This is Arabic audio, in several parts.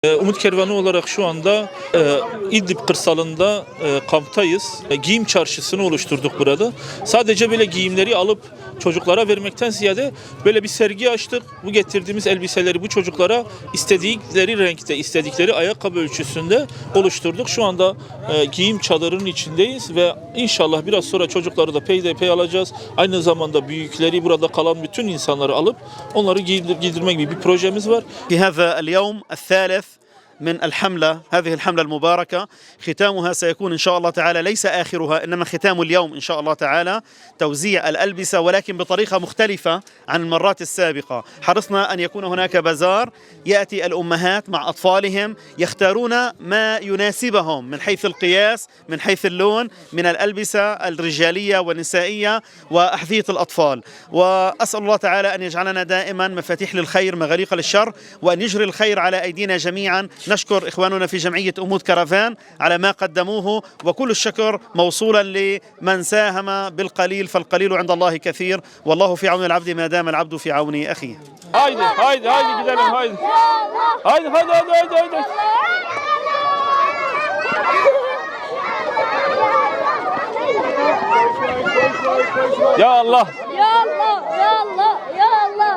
Umut Kervanı olarak şu anda İdlib kırsalında kamptayız. Giyim çarşısını oluşturduk burada. Sadece böyle giyimleri alıp çocuklara vermekten ziyade böyle bir sergi açtık. Bu getirdiğimiz elbiseleri bu çocuklara istedikleri renkte, istedikleri ayakkabı ölçüsünde oluşturduk. Şu anda giyim çadırının içindeyiz ve inşallah biraz sonra çocukları da peyderpey alacağız. Aynı zamanda büyükleri, burada kalan bütün insanları alıp onları giydirmek gibi bir projemiz var. في هذا اليوم الثالث من الحملة، هذه الحملة المباركة ختامها سيكون إن شاء الله تعالى ليس آخرها، إنما ختام اليوم إن شاء الله تعالى توزيع الألبسة، ولكن بطريقة مختلفة عن المرات السابقة. حرصنا أن يكون هناك بازار يأتي الأمهات مع أطفالهم يختارون ما يناسبهم من حيث القياس، من حيث اللون، من الألبسة الرجالية والنسائية وأحذية الأطفال. وأسأل الله تعالى أن يجعلنا دائما مفاتيح للخير مغاليق للشر، وأن يجري الخير على أيدينا جميعا. نشكر إخواننا في جمعية أمود كرفان على ما قدموه، وكل الشكر موصولا لمن ساهم بالقليل فالقليل عند الله كثير، والله في عون العبد ما دام العبد في عون أخيه. Haydi, haydi, haydi gidelim, haydi. Haydi, haydi, haydi, haydi, haydi. Ya Allah. يا الله يا الله يا الله.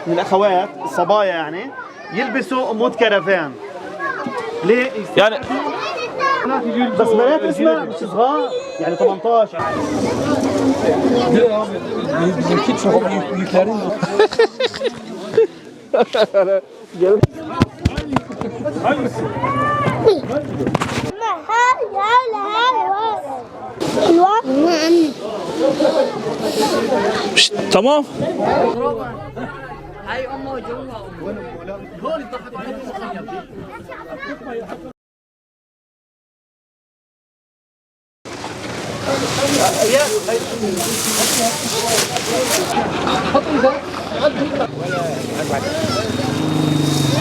من الأخوات الصبايا يعني يلبسوا أمود كرفان. ليه؟ Yani بس بنات اسمها مش صغار يعني 18. Bizimki çok büyüklerin tamam.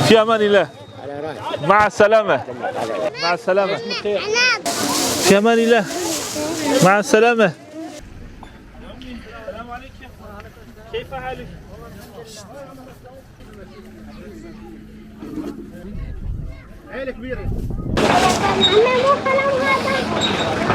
في امان الله. مع السلامة. مع السلامة. في امان الله. مع السلامة. السلام عليكم. كيف حالك؟ عيلة كبيرة.